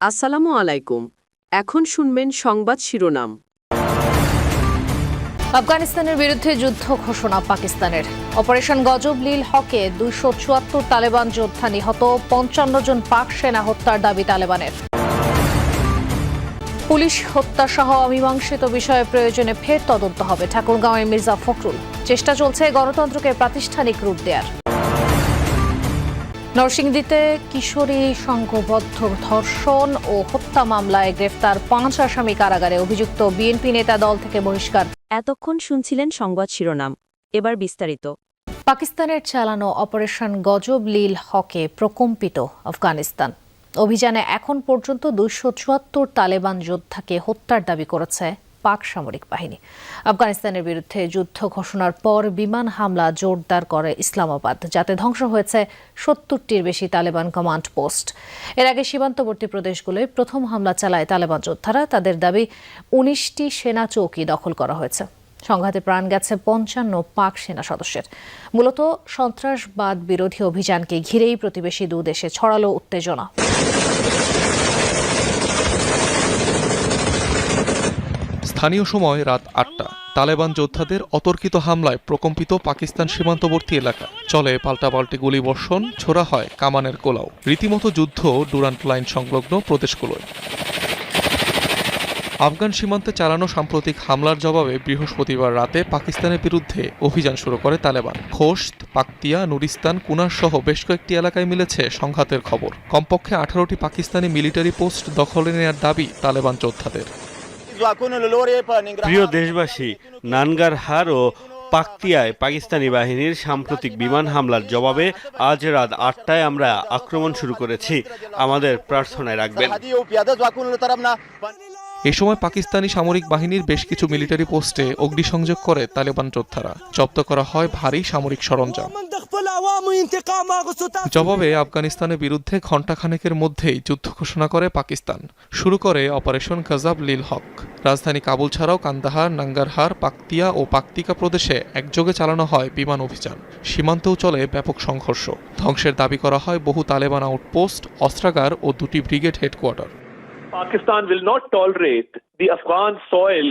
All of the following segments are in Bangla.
আসসালামু আলাইকুম। এখন শুনবেন সংবাদ শিরোনাম। আফগানিস্তানের বিরুদ্ধে যুদ্ধ ঘোষণা পাকিস্তানের। অপারেশন গজব লিল হকে ২৭৪ তালেবান যোদ্ধা নিহত, ৫৫ জন পাক সেনা হত্যার দাবি তালেবানের। পুলিশ হত্যা সহ অমীমাংসিত বিষয়ে প্রয়োজনে ফের তদন্ত হবে, ঠাকুরগাঁওয়ের মির্জা ফখরুল। চেষ্টা চলছে গণতন্ত্রকে প্রাতিষ্ঠানিক রূপ দেওয়ার। নরসিংদীতে কিশোরী সংঘবদ্ধ ধর্ষণ ও হত্যা মামলায় গ্রেফতার ৫ আসামি কারাগারে, অভিযুক্ত বিএনপি নেতা দল থেকে বহিষ্কার। এতক্ষণ শুনছিলেন সংবাদ শিরোনাম, এবার বিস্তারিত। পাকিস্তানের চালানো অপারেশন গজব লিল হকে প্রকম্পিত আফগানিস্তান। অভিযানে এখন পর্যন্ত ২৭৪ তালেবান যোদ্ধাকে হত্যার দাবি করেছে পাক সামরিক বাহিনী। আফগানিস্তানের বিরুদ্ধে যুদ্ধ ঘোষণার পর বিমান হামলা জোরদার করে ইসলামাবাদ, যাতে ধ্বংস হয়েছে ৭০টির বেশি তালেবান কমান্ড পোস্ট। এর আগে সীমান্তবর্তী প্রদেশগুলোয় প্রথম হামলা চালায় তালেবান যোদ্ধারা। তাদের দাবি ১৯টি সেনা চৌকি দখল করা হয়েছে। সংঘাতে প্রাণ গেছে ৫৫ পাক সেনা সদস্যের। মূলত সন্ত্রাসবাদ বিরোধী অভিযানকে ঘিরেই প্রতিবেশী দুদেশে ছড়ালো উত্তেজনা। স্থানীয় সময় রাত ৮টা। তালেবান যোদ্ধাদের অতর্কিত হামলায় প্রকম্পিত পাকিস্তান সীমান্তবর্তী এলাকা। চলে পাল্টাপাল্টি গুলিবর্ষণ, ছোড়া হয় কামানের গোলাও। রীতিমতো যুদ্ধ ডুরান্ট লাইন সংলগ্ন প্রদেশগুলোয়। আফগান সীমান্তে চালানো সাম্প্রতিক হামলার জবাবে বৃহস্পতিবার রাতে পাকিস্তানের বিরুদ্ধে অভিযান শুরু করে তালেবান। খোস্ত, পাকতিয়া, নুরিস্তান, কুনার সহ বেশ কয়েকটি এলাকায় মিলেছে সংঘাতের খবর। কমপক্ষে ১৮টি পাকিস্তানি মিলিটারি পোস্ট দখলে নেওয়ার দাবি তালেবান যোদ্ধাদের। প্রিয় দেশবাসী, নানগারহার ও পাকতিয়ায় পাকিস্তানি বাহিনীর সাম্প্রতিক বিমান হামলার জবাবে আজ রাত ৮টায় আমরা আক্রমণ শুরু করেছি। আমাদের প্রার্থনায় রাখবেন। এ সময় পাকিস্তানি সামরিক বাহিনীর বেশ কিছু মিলিটারি পোস্টে অগ্নিসংযোগ করে তালেবান যোদ্ধারা। জব্দ করা হয় ভারী সামরিক সরঞ্জাম। জবাবে আফগানিস্তানের বিরুদ্ধে ঘণ্টাখানেকের মধ্যেই যুদ্ধ ঘোষণা করে পাকিস্তান। শুরু করে অপারেশন গজব লিল হক। রাজধানী কাবুল ছাড়াও কান্দাহার, নাঙ্গারহার, পাকতিয়া ও পাকতিকা প্রদেশে একযোগে চালানো হয় বিমান অভিযান। সীমান্তেও চলে ব্যাপক সংঘর্ষ। ধ্বংসের দাবি করা হয় বহু তালেবান আউটপোস্ট, অস্ত্রাগার ও 2টি brigade headquarter. Pakistan will not tolerate the Afghan soil.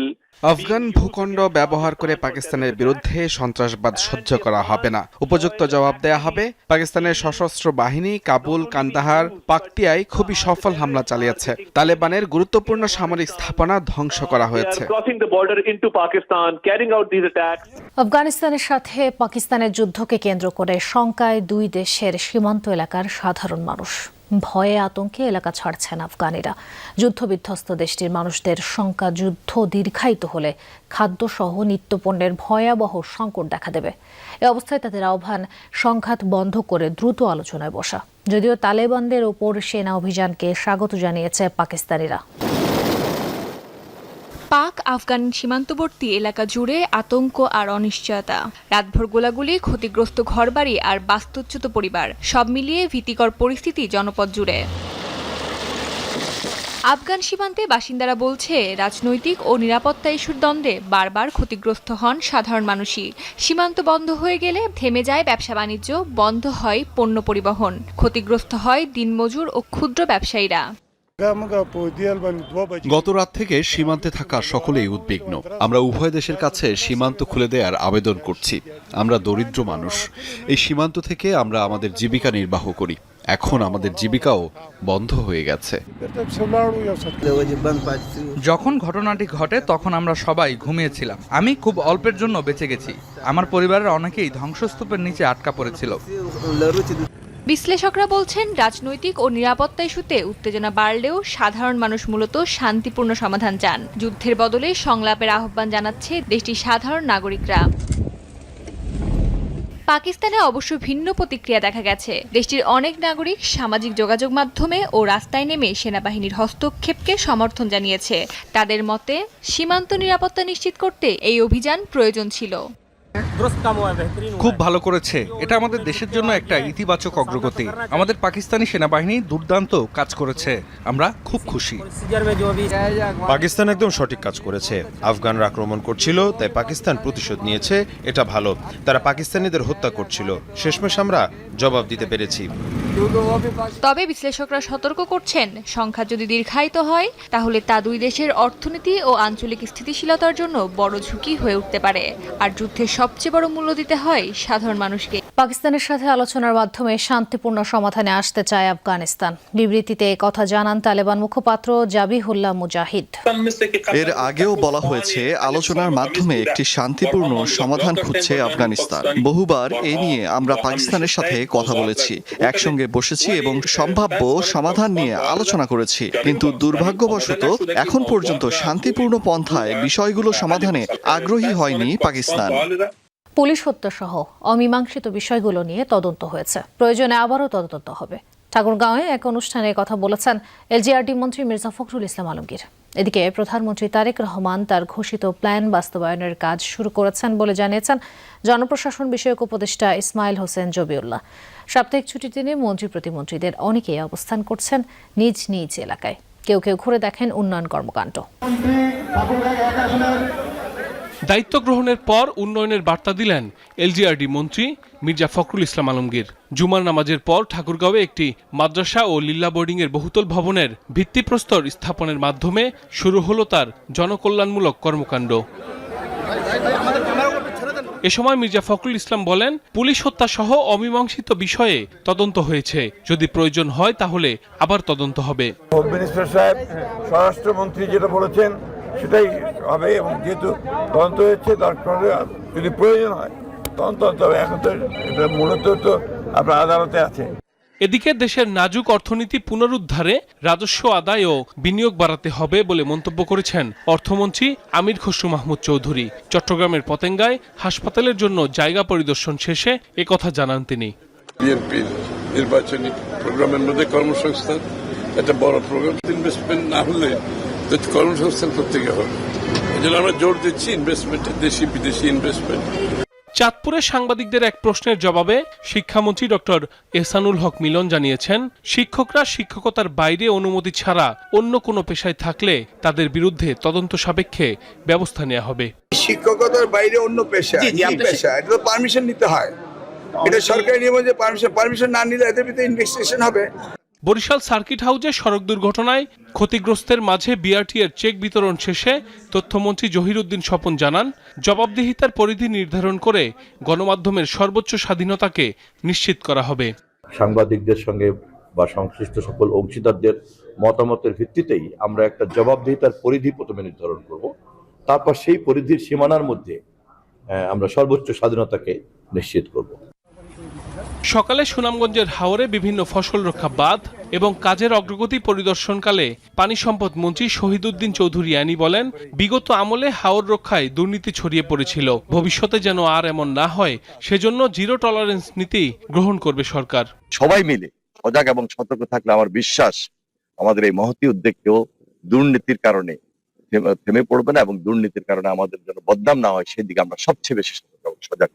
Afghan ভূখণ্ড ব্যবহার করে পাকিস্তানের বিরুদ্ধে সন্ত্রাসবাদ সহ্য করা হবে না। উপযুক্ত জবাব দেয়া হবে। পাকিস্তানের সশস্ত্র বাহিনী কাবুল, কান্দাহার, পাকতিয়ায় খুবই সফল হামলা চালিয়েছে। তালেবানের গুরুত্বপূর্ণ সামরিক স্থাপনা ধ্বংস করা হয়েছে। আফগানিস্তানের সাথে পাকিস্তানের যুদ্ধকে কেন্দ্র করে শঙ্কায় দুই দেশের সীমান্ত এলাকার সাধারণ মানুষ। ভয়ে আতঙ্কে এলাকা ছাড়ছেন আফগানিরা। যুদ্ধবিধ্বস্ত দেশটির মানুষদের শঙ্কা, যুদ্ধ দীর্ঘায়িত হলে খাদ্যসহ নিত্যপণ্যের ভয়াবহ সংকট দেখা দেবে। এ অবস্থায় তাদের আহ্বান, সংঘাত বন্ধ করে দ্রুত আলোচনায় বসা। যদিও তালেবানদের ওপর সেনা অভিযানকে স্বাগত জানিয়েছে পাকিস্তানিরা। পাক আফগান সীমান্তবর্তী এলাকা জুড়ে আতঙ্ক আর অনিশ্চয়তা। রাতভর গোলাগুলি, ক্ষতিগ্রস্ত ঘরবাড়ি আর বাস্তুচ্যুত পরিবার, সব মিলিয়ে ভীতিকর পরিস্থিতি জনপদ জুড়ে। আফগান সীমান্তে বাসিন্দারা বলছে, রাজনৈতিক ও নিরাপত্তা ইস্যুর দ্বন্দ্বে বারবার ক্ষতিগ্রস্ত হন সাধারণ মানুষই। সীমান্ত বন্ধ হয়ে গেলে থেমে যায় ব্যবসা বাণিজ্য, বন্ধ হয় পণ্য পরিবহন, ক্ষতিগ্রস্ত হয় দিনমজুর ও ক্ষুদ্র ব্যবসায়ীরা। গত রাত থেকে সীমান্তে থাকা সকলেই উদ্বিগ্ন। আমরা উভয় দেশের কাছে সীমান্ত খুলে দেওয়ার আবেদন করছি। আমরা দরিদ্র মানুষ। এই সীমান্ত থেকে আমরা আমাদের জীবিকা নির্বাহ করি। এখন আমাদের জীবিকাও বন্ধ হয়ে গেছে। যখন ঘটনাটি ঘটে তখন আমরা সবাই ঘুমিয়েছিলাম। আমি খুব অল্পের জন্য বেঁচে গেছি। আমার পরিবারের অনেকেই ধ্বংসস্তূপের নিচে আটকা পড়েছিল। বিশ্লেষকরা বলছেন, রাজনৈতিক ও নিরাপত্তা ইস্যুতে উত্তেজনা বাড়লেও সাধারণ মানুষ মূলত শান্তিপূর্ণ সমাধান চান। যুদ্ধের বদলে সংলাপের আহ্বান জানাচ্ছে দেশটির সাধারণ নাগরিকরা। পাকিস্তানে অবশ্য ভিন্ন প্রতিক্রিয়া দেখা গেছে। দেশটির অনেক নাগরিক সামাজিক যোগাযোগ মাধ্যমে ও রাস্তায় নেমে সেনাবাহিনীর হস্তক্ষেপকে সমর্থন জানিয়েছে। তাদের মতে, সীমান্ত নিরাপত্তা নিশ্চিত করতে এই অভিযান প্রয়োজন ছিল। খুব ভালো করেছে। এটা আমাদের দেশের জন্য একটা ইতিবাচক অগ্রগতি। আমাদের পাকিস্তানি সেনাবাহিনী দুর্দান্ত কাজ করেছে, আমরা খুব খুশি। পাকিস্তান একদম সঠিক কাজ করেছে। আফগানরা আক্রমণ করছিল, তাই পাকিস্তান প্রতিশোধ নিয়েছে, এটা ভালো। তারা পাকিস্তানিদের হত্যা করছিল, শেষমেশ আমরা জবাব দিতে পেরেছি। তবে বিশ্লেষকরা সতর্ক করছেন, সংঘাত যদি দীর্ঘায়িত হয় তাহলে তা দুই দেশের অর্থনীতি ও আঞ্চলিক স্থিতিশীলতার জন্য বড় ঝুঁকি হয়ে উঠতে পারে। আর যুদ্ধের সবচেয়ে বড় মূল্য দিতে হয় সাধারণ মানুষকে। পাকিস্তানের সাথে আলোচনার মাধ্যমে শান্তিপূর্ণ সমাধানে আসতে চায় আফগানিস্তান। বিবৃতিতে কথা জানান তালেবান মুখপাত্র জাবিহুল্লাহ মুজাহিদ। এর আগেও বলা হয়েছে, আলোচনার মাধ্যমে একটি শান্তিপূর্ণ সমাধান খুঁজছে আফগানিস্তান। বহুবার এ নিয়ে আমরা পাকিস্তানের সাথে কথা বলেছি, একসঙ্গে বসেছি এবং সম্ভাব্য সমাধান নিয়ে আলোচনা করেছি, কিন্তু দুর্ভাগ্যবশত এখন পর্যন্ত শান্তিপূর্ণ পন্থায় বিষয়গুলো সমাধানে আগ্রহী হয়নি পাকিস্তান। পুলিশ হত্যা সহ অমীমাংসিত বিষয়গুলো নিয়ে তদন্ত হয়েছে, প্রয়োজনে আবারও তদন্ত হবে। ঠাকুরগাঁওয়ে এক অনুষ্ঠানে কথা বলেছেন এলজিআরডি মন্ত্রী মির্জা ফখরুল ইসলাম আলমগীর। এদিকে প্রধানমন্ত্রী তারেক রহমান তার ঘোষিত প্ল্যান বাস্তবায়নের কাজ শুরু করেছেন বলে জানিয়েছেন জনপ্রশাসন বিষয়ক উপদেষ্টা ইসমাইল হোসেন জবিউল্লাহ। সাপ্তাহিক ছুটির দিনে মন্ত্রী প্রতিমন্ত্রীদের অনেকেই অবস্থান করছেন নিজ নিজ এলাকায়, কেউ কেউ ঘুরে দেখেন উন্নয়ন কর্মকাণ্ড। দায়িত্ব গ্রহণের পর উন্নয়নের বার্তা দিলেন এলজিআরডি মন্ত্রী মির্জা ফখরুল ইসলাম আলমগীর। জুমার নামাজের পর ঠাকুরগাঁওয়ে একটি মাদ্রাসা ও লিল্লা বোর্ডিংয়ের বহুতল ভবনের ভিত্তিপ্রস্তর স্থাপনের মাধ্যমে শুরু হলো তার জনকল্যাণমূলক কর্মকাণ্ড। এ সময় মির্জা ফখরুল ইসলাম বলেন, পুলিশ হত্যা সহ অমীমাংসিত বিষয়ে তদন্ত হয়েছে, যদি প্রয়োজন হয় তাহলে আবার তদন্ত হবে। হোম মিনিস্টার সাহেব, স্বরাষ্ট্রমন্ত্রী যেটা বলেছেন সেটাই হবে, এবং যেহেতু তদন্ত হয়েছে দরকার যদি প্রয়োজন হয় তদন্ত হবে। এখন তো এটা মূলত তো আপনার আদালতে আছে। এদিকে দেশের নাজুক অর্থনীতি পুনরুদ্ধারে রাজস্ব আদায় ও বিনিয়োগ বাড়াতে হবে বলে মন্তব্য করেছেন অর্থমন্ত্রী আমির খসরু মাহমুদ চৌধুরী। চট্টগ্রামের পতেঙ্গায় হাসপাতালের জন্য জায়গা পরিদর্শন শেষে একথা জানান তিনি। বিএনপির নির্বাচনী প্রোগ্রামের মধ্যে কর্মসংস্থান একটা বড় প্রোগ্রাম, ইনভেস্টমেন্ট না হলে কর্মসংস্থান করতে হবে। এই জন্য আমরা জোর দিচ্ছি ইনভেস্টমেন্টে, দেশি বিদেশি ইনভেস্টমেন্ট। চাঁদপুরে সাংবাদিকদের এক প্রশ্নের জবাবে শিক্ষামন্ত্রী ডক্টর এহসানুল হক মিলন জানিয়েছেন, শিক্ষকরা শিক্ষকতার বাইরে অনুমতি ছাড়া অন্য কোনো পেশায় থাকলে তাদের বিরুদ্ধে তদন্ত সাপেক্ষে ব্যবস্থা নেওয়া হবে। শিক্ষকতার বাইরে অন্য পেশা, এটা তো পারমিশন নিতে হয়, এটা সরকারি নিয়ম যে পারমিশন না নিলে এদের ভিতরে ইনভেস্টিগেশন হবে। বরিশাল সার্কিট হাউসে সড়ক দুর্ঘটনায় ক্ষতিগ্রস্তের মাঝে বিআরটি এর চেক বিতরণ শেষে তথ্যমন্ত্রী জহিরুদ্দিন স্বপন জানান, জবাবদিহিতার পরিধি নির্ধারণ করে গণমাধ্যমের সর্বোচ্চ স্বাধীনতাকে নিশ্চিত করা হবে। সাংবাদিকদের সঙ্গে বা সংশ্লিষ্ট সকল অংশীদারদের মতামতের ভিত্তিতেই আমরা একটা জবাবদিহিতার পরিধি প্রথমে নির্ধারণ করব, তারপর সেই পরিধির সীমানার মধ্যে আমরা সর্বোচ্চ স্বাধীনতাকে নিশ্চিত করব। সকালে সুনামগঞ্জের হাওরে বিভিন্ন ফসল রক্ষা বাঁধ এবং কাজের অগ্রগতি পরিদর্শনকালে পানি সম্পদ মন্ত্রী শহীদুদ্দিন চৌধুরী আনি বলেন, বিগত আমলে হাওর রক্ষায় দুর্নীতি ছড়িয়ে পড়েছিল, ভবিষ্যতে যেন আর এমন না হয় সেজন্য জিরো টলারেন্স নীতি গ্রহণ করবে সরকার। সবাই মিলে সজাগ এবং সতর্ক থাকলে আমার বিশ্বাস আমাদের এই মহতী উদ্যোগকেও দুর্নীতির কারণে থেমে পড়বে না, এবং দুর্নীতির কারণে আমাদের যেন বদনাম না হয় সেদিকে আমরা সবচেয়ে বেশি সতর্ক এবং সজাগ।